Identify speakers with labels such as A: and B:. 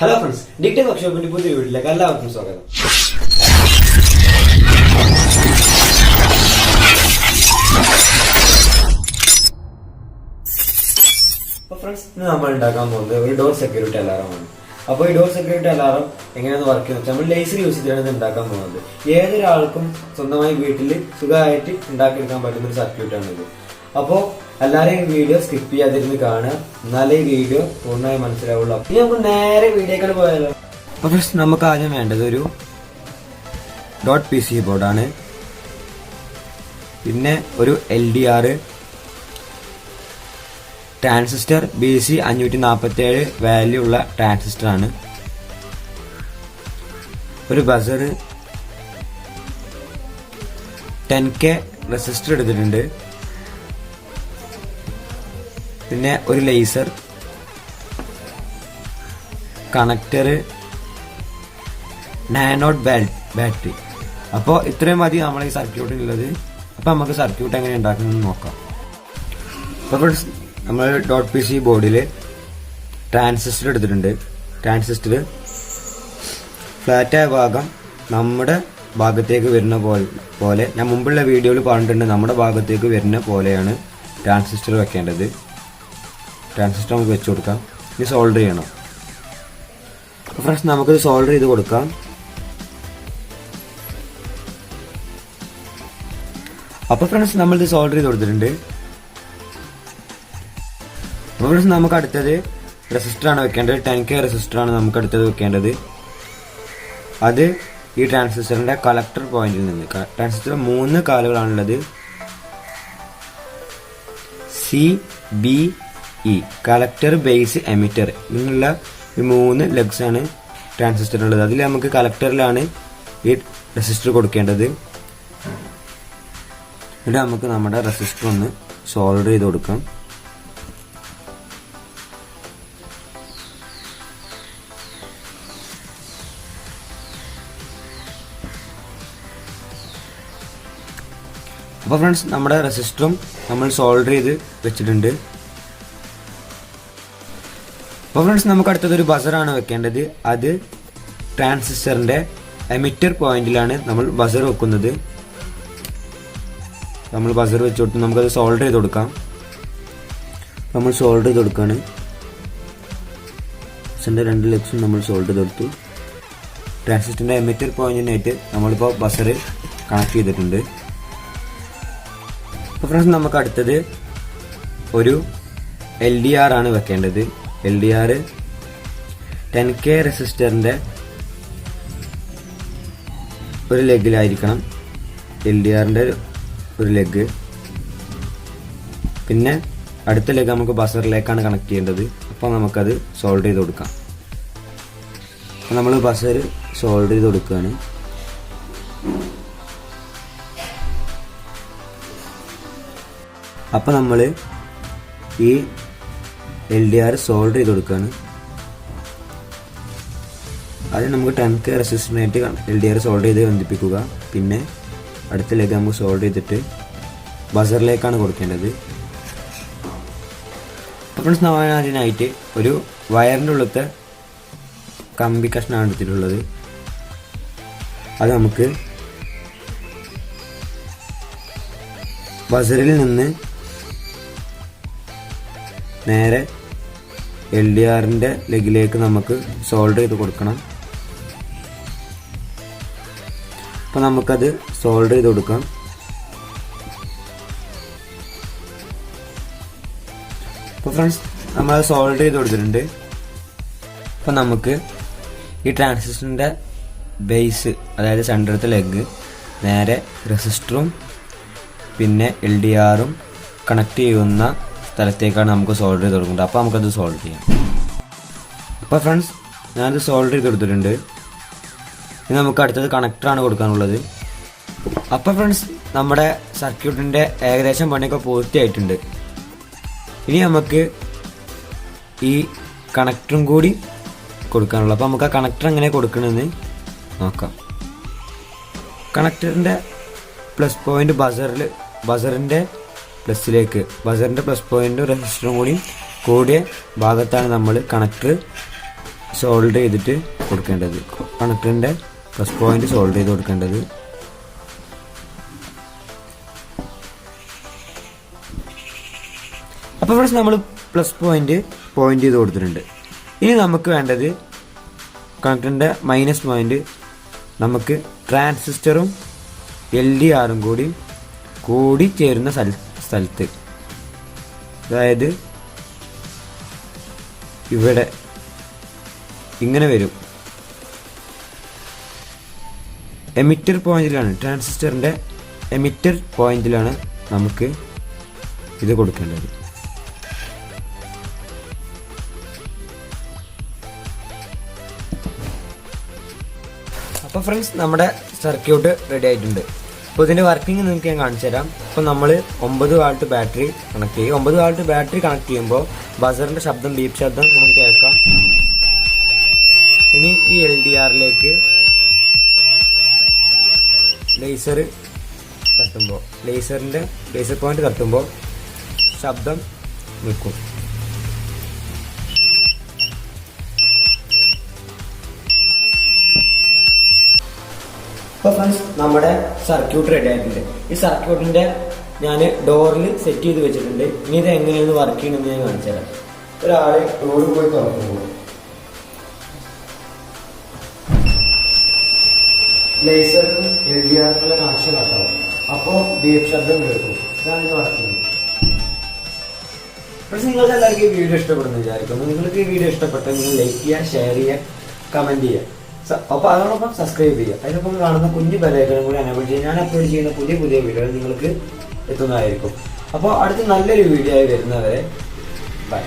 A: Hello friends, ഡിക്റ്റൻ വർക്ക്ഷോപ്പിന്റെ പുതിയ വീട്ടിലേക്ക് എല്ലാവർക്കും സ്വാഗതം. അപ്പോൾ ഫ്രണ്ട്സ്, ഇന്ന് നമ്മൾ ഉണ്ടാക്കാൻ പോകുന്നത് ഒരു ഡോർ സെക്യൂരിറ്റി അലാറമാണ്. അപ്പോൾ ഈ ഡോർ സെക്യൂരിറ്റി അലാറം എങ്ങനെയാണ് വർക്ക് ചെയ്യുന്നത് വെച്ചാൽ നമ്മൾ ലേസർ യൂസ് ചെയ്താണ് ഇത് ഉണ്ടാക്കാൻ പോകുന്നത്. ഏതൊരാൾക്കും സ്വന്തമായി വീട്ടിൽ സുഖമായിട്ട് ഉണ്ടാക്കിയെടുക്കാൻ പറ്റുന്ന ഒരു സർക്യൂട്ടാണ് ഇത്. അപ്പോൾ എല്ലാവരെയും വീഡിയോ സ്കിപ്പ് ചെയ്യാതിരുന്ന് കാണുക, എന്നാലേ ഈ വീഡിയോ പൂർണ്ണമായി മനസ്സിലാവുള്ളൂ. ഇനി നമുക്ക് നേരെ വീഡിയോക്കാണ് പോയാലോ. അപ്പോൾ ഫസ്റ്റ് നമുക്ക് ആദ്യം വേണ്ടത് ഒരു .PC ബോർഡാണ്. പിന്നെ ഒരു LDR ട്രാൻസിസ്റ്റർ BC 547 വാല്യൂ ഉള്ള ട്രാൻസിസ്റ്റർ ആണ്. ഒരു ബസർ, 10K റെസിസ്റ്റർ എടുത്തിട്ടുണ്ട്. പിന്നെ ഒരു ലേസർ, കണക്ടർ, നാനോഡ് ബാറ്ററി. അപ്പോൾ ഇത്രയും മതി നമ്മൾ ഈ സർക്യൂട്ടിനുള്ളത്. അപ്പോൾ നമുക്ക് സർക്യൂട്ട് എങ്ങനെ ഉണ്ടാക്കുന്നത് നോക്കാം. അപ്പോൾ നമ്മൾ .PC ബോർഡിൽ ട്രാൻസിസ്റ്റർ എടുത്തിട്ടുണ്ട്. ട്രാൻസിസ്റ്റർ ഫ്ലാറ്റായ ഭാഗം നമ്മുടെ ഭാഗത്തേക്ക് വരുന്ന പോലെ ഞാൻ മുമ്പുള്ള വീഡിയോയിൽ പറഞ്ഞിട്ടുണ്ട്, നമ്മുടെ ഭാഗത്തേക്ക് വരുന്ന പോലെയാണ് ട്രാൻസിസ്റ്റർ വെക്കേണ്ടത്. ട്രാൻസിസ്റ്റർ നമുക്ക് വെച്ച് കൊടുക്കാം. ഇനി സോൾഡർ ചെയ്യണം. ഫ്രണ്ട്സ്, നമുക്കിത് സോൾഡർ ചെയ്ത് കൊടുക്കാം. അപ്പോൾ ഫ്രണ്ട്സ്, നമ്മളിത് സോൾഡർ ചെയ്ത് കൊടുത്തിട്ടുണ്ട്. അപ്പോൾ ഫ്രണ്ട്സ്, നമുക്ക് അടുത്തത് റെസിസ്റ്ററാണ് വെക്കേണ്ടത്. 10K റെസിസ്റ്ററാണ് നമുക്ക് അടുത്തത് വെക്കേണ്ടത്. അത് ഈ ട്രാൻസിസ്റ്ററിന്റെ കളക്ടർ പോയിന്റിൽ നിന്ന്, transistor 3 കാലുകളാണുള്ളത്. CBE collector, base, emitter ഇങ്ങനെയുള്ള ഈ 3 ലെഗ്സ് ആണ് ട്രാൻസിസ്റ്ററിനുള്ളത്. അതിൽ നമുക്ക് കളക്ടറിലാണ് ഈ റെസിസ്റ്റർ കൊടുക്കേണ്ടത്. എന്നിട്ട് നമുക്ക് നമ്മുടെ റെസിസ്റ്റർ ഒന്ന് സോൾഡർ ചെയ്ത് കൊടുക്കാം. അപ്പോൾ ഫ്രണ്ട്സ്, നമ്മുടെ റെസിസ്റ്ററും നമ്മൾ സോൾഡർ ചെയ്ത് വെച്ചിട്ടുണ്ട്. അപ്പോൾ ഫ്രണ്ട്സ്, നമുക്ക് അടുത്തതൊരു ബസറാണ് വെക്കേണ്ടത്. അത് ട്രാൻസിസ്റ്ററിന്റെ എമിറ്റർ പോയിന്റിലാണ് നമ്മൾ ബസർ വെക്കുന്നത്. നമ്മൾ ബസർ വെച്ച് കൊടുത്ത് നമുക്കത് സോൾഡർ ചെയ്ത് കൊടുക്കാം. നമ്മൾ സോൾഡർ ചെയ്ത് കൊടുക്കുകയാണ്. ബസറിന്റെ 2 ലെഗ്സും നമ്മൾ സോൾഡർ ചെയ്ത് കൊടുത്തു. ട്രാൻസിസ്റ്ററിന്റെ എമിറ്റർ പോയിന്റിനായിട്ട് നമ്മളിപ്പോൾ ബസർ കണക്ട് ചെയ്തിട്ടുണ്ട്. അപ്പോൾ ഫ്രണ്ട്സ്, നമുക്ക് അടുത്തത് ഒരു LDR ആണ് വെക്കേണ്ടത്. LDR 10K റെസിസ്റ്ററിന്റെ ഒരു ലെഗിലായിരിക്കണം. LDRന്റെ ഒരു ലെഗ്. പിന്നെ അടുത്ത ലെഗ് നമുക്ക് ബസറിലേക്കാണ് കണക്ട് ചെയ്യേണ്ടത്. അപ്പോൾ നമുക്കത് സോൾഡർ ചെയ്ത് കൊടുക്കാം. അപ്പോൾ നമ്മൾ ബസർ സോൾഡർ ചെയ്ത് കൊടുക്കുകയാണ്. അപ്പോൾ നമ്മൾ ഈ LDR സോൾഡർ ചെയ്ത് കൊടുക്കുകയാണ്. ആദ്യം നമുക്ക് 10K റെസിസ്റ്ററിനായിട്ട് LDR സോൾഡർ ചെയ്ത് ബന്ധിപ്പിക്കുക. പിന്നെ അടുത്ത ലെഗ് നമുക്ക് സോൾഡർ ചെയ്തിട്ട് ബസറിലേക്കാണ് കൊടുക്കേണ്ടത്. അപ്പോൾ നമ്മൾ അതിനായിട്ട് ഒരു വയറിൻ്റെ ഉള്ളത്തെ കമ്പി കഷ്ണമാണ് എടുത്തിട്ടുള്ളത്. അത് നമുക്ക് ബസറിൽ നിന്ന് നേരെ LDRന്റെ ലെഗിലേക്ക് നമുക്ക് സോൾഡർ ചെയ്ത് കൊടുക്കണം. അപ്പോൾ നമുക്കത് സോൾഡർ ചെയ്ത് കൊടുക്കാം. അപ്പോൾ ഫ്രണ്ട്സ്, നമ്മളത് സോൾഡർ ചെയ്ത് കൊടുത്തിട്ടുണ്ട്. അപ്പോൾ നമുക്ക് ഈ ട്രാൻസിസ്റ്ററിന്റെ ബേസ്, അതായത് സെൻറ്ററത്തെ ലെഗ്, നേരെ റെസിസ്റ്ററും പിന്നെ LDRും കണക്ട് ചെയ്യുന്ന സ്ഥലത്തേക്കാണ് നമുക്ക് സോൾഡർ ചെയ്ത് കൊടുക്കുന്നത്. അപ്പോൾ നമുക്കത് സോൾഡർ ചെയ്യാം. അപ്പോൾ ഫ്രണ്ട്സ്, ഞാനത് സോൾഡർ ചെയ്ത് കൊടുത്തിട്ടുണ്ട്. ഇനി നമുക്ക് അടുത്തത് കണക്ടറാണ് കൊടുക്കാനുള്ളത്. അപ്പോൾ ഫ്രണ്ട്സ്, നമ്മുടെ സർക്യൂട്ടിൻ്റെ ഏകദേശം പണിയൊക്കെ പൂർത്തിയായിട്ടുണ്ട്. ഇനി നമുക്ക് ഈ കണക്ടറും കൂടി കൊടുക്കാനുള്ളൂ. അപ്പോൾ നമുക്ക് ആ കണക്ടർ എങ്ങനെ കൊടുക്കണമെന്ന് നോക്കാം. കണക്ടറിൻ്റെ പ്ലസ് പോയിന്റ് ബസറിൻ്റെ പ്ലസിലേക്ക്, ബസറിൻ്റെ പ്ലസ് പോയിന്റും റെസിസ്റ്ററും കൂടി കൂടിയ ഭാഗത്താണ് നമ്മൾ കണക്ടർ സോൾഡർ ചെയ്തിട്ട് കൊടുക്കേണ്ടത്. കണക്ടറിൻ്റെ പ്ലസ് പോയിന്റ് സോൾഡർ ചെയ്ത് കൊടുക്കേണ്ടത്. അപ്പോൾ ഫ്രണ്ട്സ് നമ്മൾ പ്ലസ് പോയിന്റ് ചെയ്ത് കൊടുത്തിട്ടുണ്ട്. ഇനി നമുക്ക് വേണ്ടത് കണക്ടറിൻ്റെ മൈനസ് പോയിന്റ് നമുക്ക് ട്രാൻസിസ്റ്ററും LDR കൂടി ചേരുന്ന സ്ഥലത്ത്, അതായത് ഇവിടെ ഇങ്ങനെ വരും. എമിറ്റർ പോയിന്റിലാണ്, ട്രാൻസിസ്റ്ററിൻ്റെ എമിറ്റർ പോയിന്റിലാണ് നമുക്ക് ഇത് കൊടുക്കേണ്ടത്. അപ്പോൾ ഫ്രണ്ട്സ് നമ്മുടെ സർക്യൂട്ട് റെഡി ആയിട്ടുണ്ട്. അപ്പോൾ ഇതിൻ്റെ വർക്കിംഗ് നിങ്ങൾക്ക് ഞാൻ കാണിച്ചു തരാം. അപ്പോൾ നമ്മൾ 9 വാൾട്ട് ബാറ്ററി കണക്ട് ചെയ്യും. 9 വാൾട്ട് ബാറ്ററി കണക്ട് ചെയ്യുമ്പോൾ ബസറിൻ്റെ ശബ്ദം, ബീപ്പ് ശബ്ദം നമുക്ക് കേൾക്കാം. ഇനി ഈ LDRലേക്ക് ലേസർ പോയിന്റ് തട്ടുമ്പോൾ ശബ്ദം നിൽക്കും. അപ്പോൾ ഫ്രണ്ട്സ് നമ്മുടെ സർക്യൂട്ട് റെഡി ആയിട്ടുണ്ട്. ഈ സർക്യൂട്ടിന്റെ ഞാൻ ഡോറിൽ സെറ്റ് ചെയ്ത് വെച്ചിട്ടുണ്ട്. ഇനി ഇത് എങ്ങനെയാണ് വർക്ക് ചെയ്യണമെന്ന് ഞാൻ കാണിച്ചു തരാം. ഒരാള് ഡോറ് പോയി തുറക്കുമ്പോൾ ലേസറിനും LDRക്കുള്ള കണക്ഷൻ കട്ടാവും. അപ്പോൾ ബീപ്പ് ശബ്ദം കേൾക്കും. ഇതാണ് ഇത് വർക്ക് ചെയ്യുന്നത്. പക്ഷെ നിങ്ങൾക്ക് എല്ലാവർക്കും ഈ വീഡിയോ ഇഷ്ടപ്പെടുന്നു വിചാരിക്കുന്നു. നിങ്ങൾക്ക് ഈ വീഡിയോ ഇഷ്ടപ്പെട്ടാൽ നിങ്ങൾ ലൈക്ക് ചെയ്യുക, ഷെയർ ചെയ്യുക, കമന്റ് ചെയ്യുക. അപ്പോൾ അതോടൊപ്പം സബ്സ്ക്രൈബ് ചെയ്യുക. അതിനൊപ്പം കാണുന്ന കുഞ്ഞു ബെല്ലൈക്കണും കൂടി എനേബിൾ ചെയ്യുക. ഞാൻ അപ്ലോഡ് ചെയ്യുന്ന പുതിയ വീഡിയോകൾ നിങ്ങൾക്ക് എത്തുന്നതായിരിക്കും. അപ്പോൾ അടുത്ത നല്ലൊരു വീഡിയോ ആയി വരുന്നവരെ ബൈ.